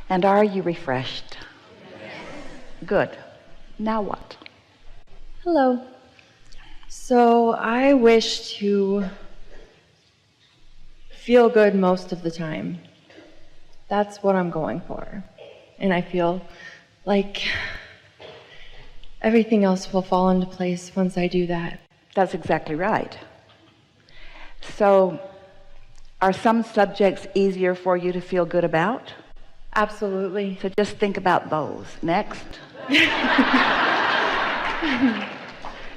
And are you refreshed? Good. Now what? Hello. So I wish to feel good most of the time. That's what I'm going for. And I feel like everything else will fall into place once I do that. That's exactly right. So, are some subjects easier for you to feel good about? Absolutely. So just think about those. Next.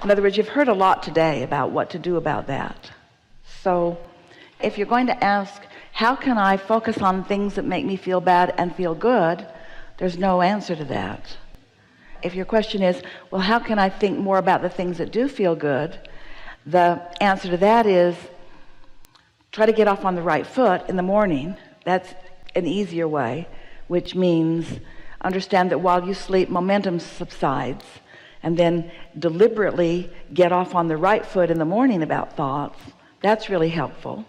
In other words, you've heard a lot today about what to do about that. So if you're going to ask, how can I focus on things that make me feel bad and feel good? There's no answer to that. If your question is, well, how can I think more about the things that do feel good? The answer to that is, try to get off on the right foot in the morning. That's an easier way, which means understand that while you sleep, momentum subsides, and then deliberately get off on the right foot in the morning about thoughts. That's really helpful.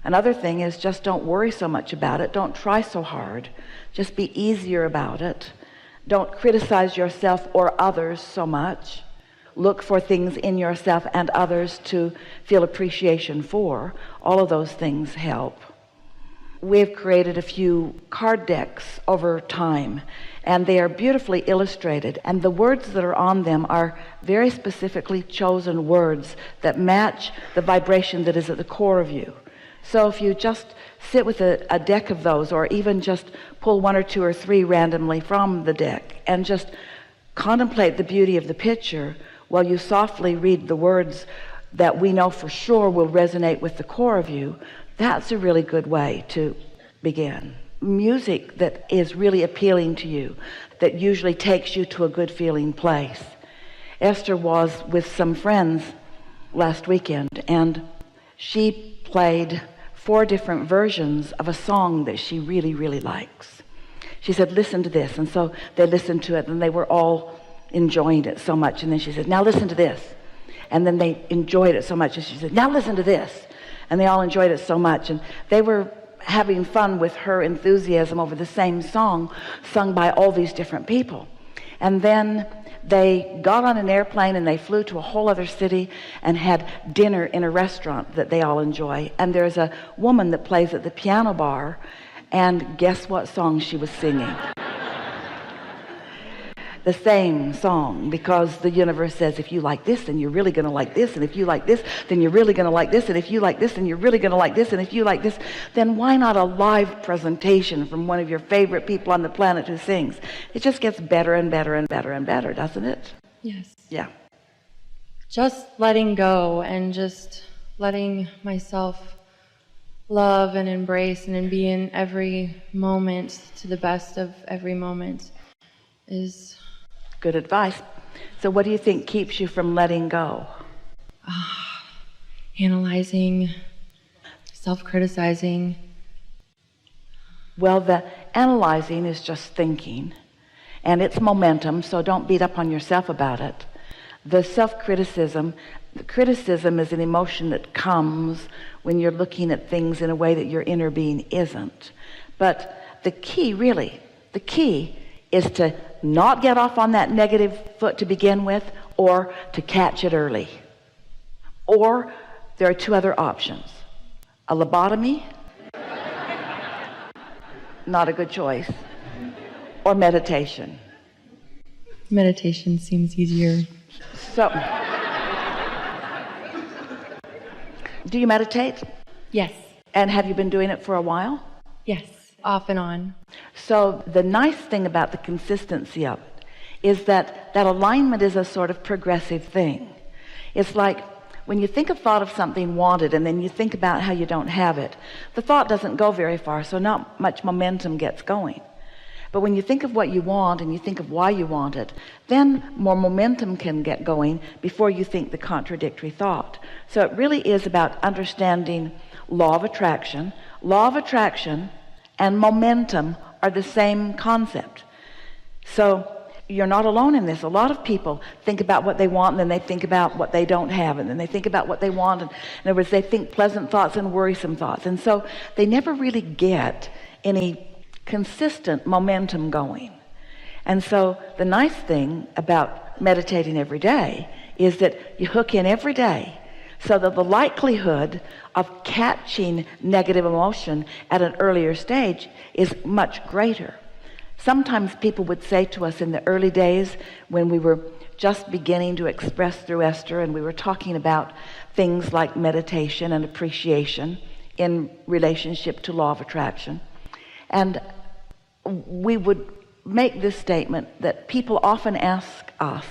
Another thing is just don't worry so much about it. Don't try so hard. Just be easier about it. Don't criticize yourself or others so much. Look for things in yourself and others to feel appreciation for. All of those things help. We've created a few card decks over time, and they are beautifully illustrated, and the words that are on them are very specifically chosen words that match the vibration that is at the core of you. So if you just sit with a deck of those, or even just pull one or two or three randomly from the deck and just contemplate the beauty of the picture while you softly read the words that we know for sure will resonate with the core of you, that's a really good way to begin. Music that is really appealing to you, that usually takes you to a good feeling place. Esther was with some friends last weekend, and she played 4 different versions of a song that she really, really likes. She said, listen to this. And so they listened to it, and they were all enjoying it so much. And then she said, now listen to this. And then they enjoyed it so much. And she said, now listen to this. And they all enjoyed it so much. And they were having fun with her enthusiasm over the same song sung by all these different people. And then they got on an airplane and they flew to a whole other city and had dinner in a restaurant that they all enjoy. And there's a woman that plays at the piano bar, and guess what song she was singing? The same song, because the universe says, if you like this, then you're really going to like this, and if you like this, then you're really going to like this, and if you like this, then you're really going to like this, and if you like this, then why not a live presentation from one of your favorite people on the planet who sings? It just gets better and better and better and better, doesn't it? Yes. Yeah. Just letting go and just letting myself love and embrace and be in every moment to the best of every moment is good advice. So what do you think keeps you from letting go? Analyzing, self-criticizing. Well, the analyzing is just thinking, and it's momentum, so don't beat up on yourself about it. The self-criticism, the criticism is an emotion that comes when you're looking at things in a way that your inner being isn't. But the key, really, the key is to not get off on that negative foot to begin with, or to catch it early. Or there are 2 other options. A lobotomy, not a good choice, or meditation. Meditation seems easier. So, do you meditate? Yes. And have you been doing it for a while? Yes, off and on. So the nice thing about the consistency of it is that that alignment is a sort of progressive thing. It's like when you think a thought of something wanted and then you think about how you don't have it, the thought doesn't go very far, so not much momentum gets going. But when you think of what you want and you think of why you want it, then more momentum can get going before you think the contradictory thought. So it really is about understanding law of attraction. Law of attraction and momentum are the same concept. So you're not alone in this. A lot of people think about what they want, and then they think about what they don't have, and then they think about what they want, and in other words, they think pleasant thoughts and worrisome thoughts, and so they never really get any consistent momentum going. And so the nice thing about meditating every day is that you hook in every day, so that the likelihood of catching negative emotion at an earlier stage is much greater. Sometimes people would say to us in the early days when we were just beginning to express through Esther, and we were talking about things like meditation and appreciation in relationship to law of attraction, and we would make this statement that people often ask us,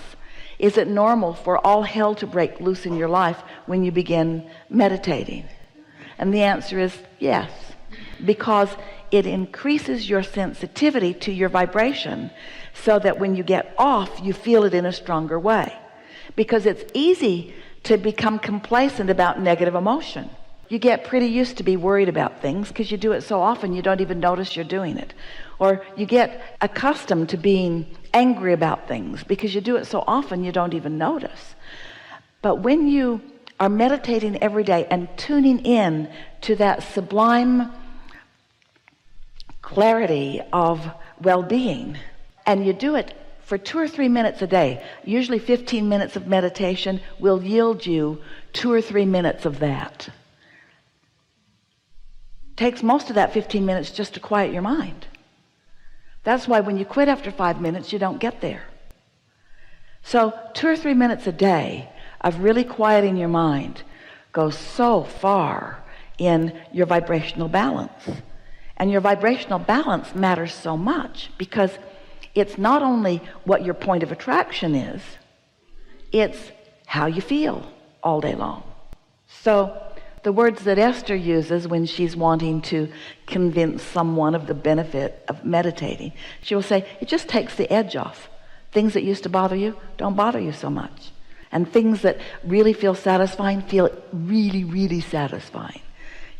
is it normal for all hell to break loose in your life when you begin meditating? And the answer is yes, because it increases your sensitivity to your vibration, so that when you get off, you feel it in a stronger way. Because it's easy to become complacent about negative emotion. You get pretty used to be worried about things because you do it so often you don't even notice you're doing it. Or you get accustomed to being angry about things because you do it so often you don't even notice. But when you are meditating every day and tuning in to that sublime clarity of well-being, and you do it for 2 or 3 minutes a day, usually 15 minutes of meditation will yield you 2 or 3 minutes of that. Takes most of that 15 minutes just to quiet your mind. That's why when you quit after 5 minutes, you don't get there. So 2 or 3 minutes a day of really quieting your mind goes so far in your vibrational balance. And your vibrational balance matters so much because it's not only what your point of attraction is, it's how you feel all day long. So the words that Esther uses when she's wanting to convince someone of the benefit of meditating, she will say, it just takes the edge off. Things that used to bother you don't bother you so much. And things that really feel satisfying feel really, really satisfying.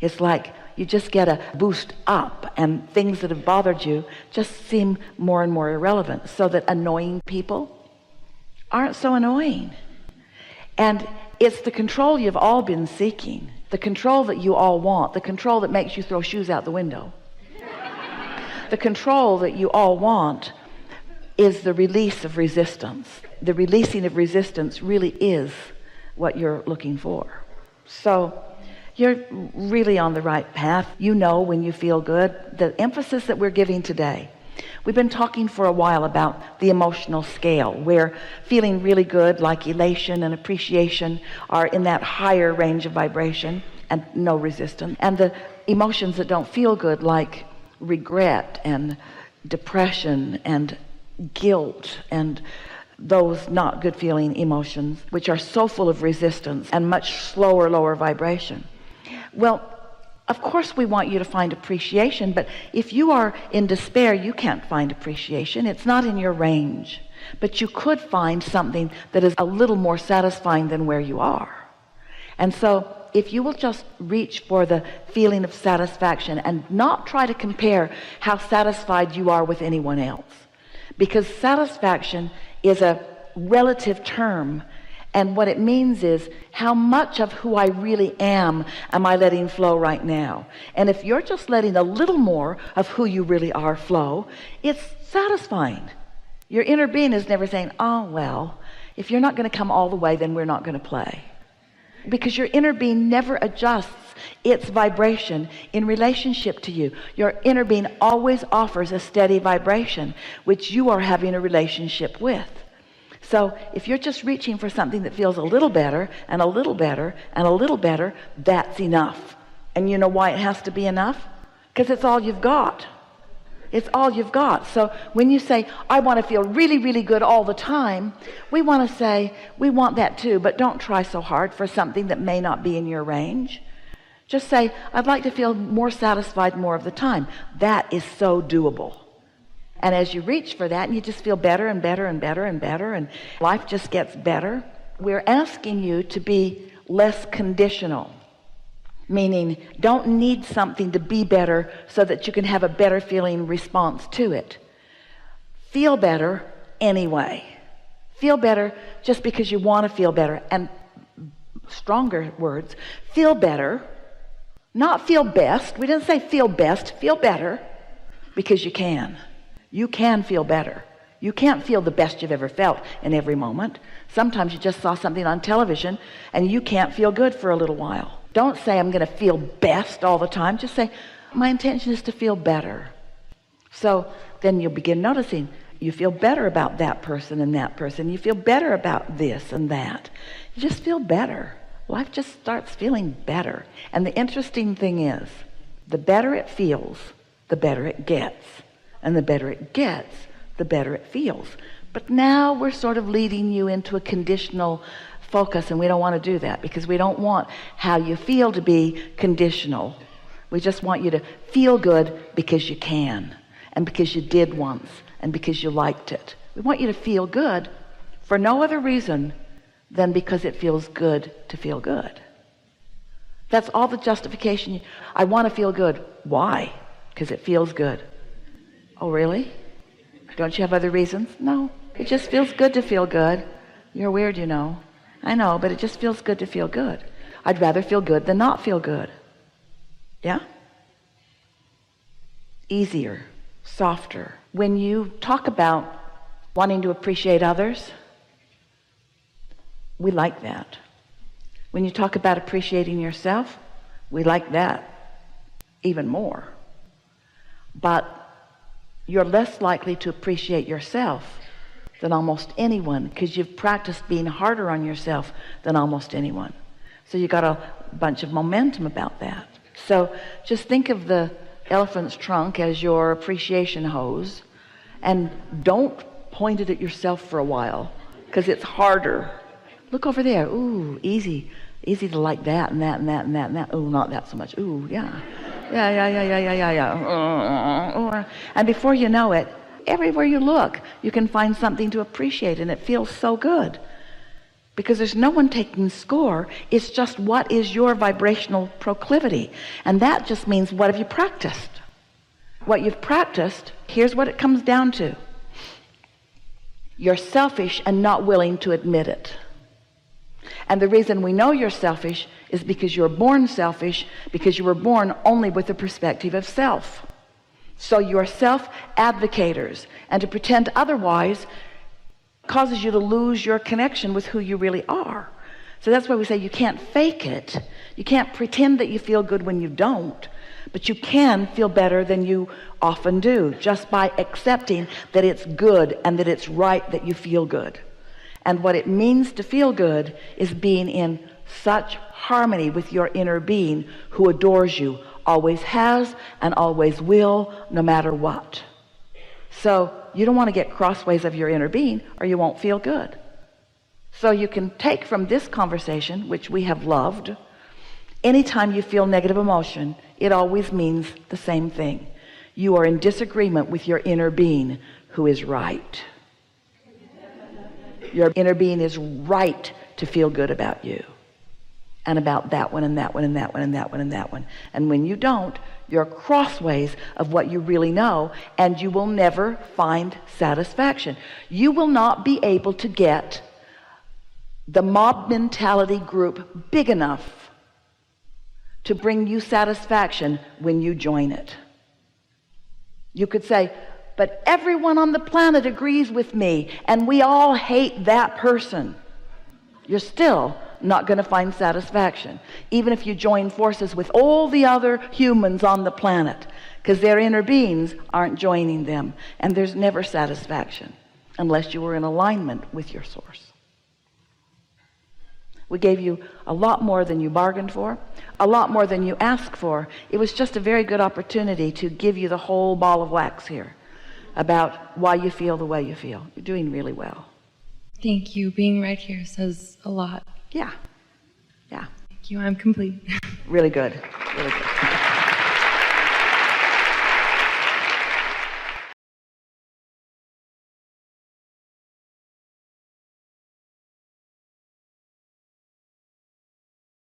It's like you just get a boost up, and things that have bothered you just seem more and more irrelevant, so that annoying people aren't so annoying. And it's the control you've all been seeking, the control that you all want, the control that makes you throw shoes out the window. The control that you all want is the release of resistance. The releasing of resistance really is what you're looking for. So you're really on the right path. You know when you feel good. The emphasis that we're giving today, we've been talking for a while about the emotional scale, where feeling really good, like elation and appreciation, are in that higher range of vibration and no resistance. And the emotions that don't feel good, like regret and depression and guilt and those not good feeling emotions, which are so full of resistance and much slower, lower vibration. Well, of course we want you to find appreciation, but if you are in despair, you can't find appreciation. It's not in your range. But you could find something that is a little more satisfying than where you are. And so if you will just reach for the feeling of satisfaction and not try to compare how satisfied you are with anyone else, because satisfaction is a relative term. And what it means is, how much of who I really am I letting flow right now? And if you're just letting a little more of who you really are flow, it's satisfying. Your inner being is never saying, oh, well, if you're not going to come all the way, then we're not going to play. Because your inner being never adjusts its vibration in relationship to you. Your inner being always offers a steady vibration, which you are having a relationship with. So if you're just reaching for something that feels a little better and a little better and a little better, that's enough. And you know why it has to be enough? Because it's all you've got. It's all you've got. So when you say, I want to feel really, really good all the time, we want to say, we want that too, but don't try so hard for something that may not be in your range. Just say, I'd like to feel more satisfied more of the time. That is so doable. And as you reach for that, and you just feel better and better and better and better, and life just gets better, we're asking you to be less conditional. Meaning, don't need something to be better so that you can have a better feeling response to it. Feel better anyway. Feel better just because you want to feel better. And stronger words, feel better, not feel best. We didn't say feel best, feel better. because you can. You can feel better. You can't feel the best you've ever felt in every moment. Sometimes you just saw something on television and you can't feel good for a little while. Don't say, I'm going to feel best all the time. Just say, my intention is to feel better. So then you'll begin noticing you feel better about that person and that person. You feel better about this and that. You just feel better. Life just starts feeling better. And the interesting thing is, the better it feels, the better it gets. And the better it gets, the better it feels. But now we're sort of leading you into a conditional focus, and we don't want to do that because we don't want how you feel to be conditional. We just want you to feel good because you can, and because you did once, and because you liked it. We want you to feel good for no other reason than because it feels good to feel good. That's all the justification. I want to feel good. Why? Because it feels good. Oh, really? Don't you have other reasons? No. It just feels good to feel good. You're weird, you know. I know, but it just feels good to feel good. I'd rather feel good than not feel good. Yeah? Easier, softer. When you talk about wanting to appreciate others, we like that. When you talk about appreciating yourself, we like that even more. But you're less likely to appreciate yourself than almost anyone because you've practiced being harder on yourself than almost anyone. So you got a bunch of momentum about that. So just think of the elephant's trunk as your appreciation hose, and don't point it at yourself for a while because it's harder. Look over there. Ooh, easy to like that and that and that and that and that. Ooh, not that so much. Ooh, yeah. Yeah. And before you know it, everywhere you look, you can find something to appreciate, and it feels so good. Because there's no one taking score. It's just what is your vibrational proclivity. And that just means, what have you practiced? What you've practiced, here's what it comes down to. You're selfish and not willing to admit it. And the reason we know you're selfish is because you're born selfish, because you were born only with the perspective of self. So you're self-advocators, and to pretend otherwise causes you to lose your connection with who you really are. So that's why we say you can't fake it. You can't pretend that you feel good when you don't, but you can feel better than you often do just by accepting that it's good and that it's right that you feel good. And what it means to feel good is being in such harmony with your inner being who adores you, always has and always will, no matter what. So you don't want to get crossways of your inner being or you won't feel good. So you can take from this conversation, which we have loved, anytime you feel negative emotion, it always means the same thing. You are in disagreement with your inner being who is right. Your inner being is right to feel good about you and about that one and that one and that one and that one and that one. And when you don't, you're crossways of what you really know, and you will never find satisfaction. You will not be able to get the mob mentality group big enough to bring you satisfaction when you join it. You could say, but everyone on the planet agrees with me, and we all hate that person. You're still not going to find satisfaction, even if you join forces with all the other humans on the planet, because their inner beings aren't joining them, and there's never satisfaction unless you were in alignment with your source. We gave you a lot more than you bargained for, a lot more than you asked for. It was just a very good opportunity to give you the whole ball of wax here about why you feel the way you feel. You're doing really well. Thank you. Being right here says a lot. Yeah. Thank you. I'm complete. Really good. Really good.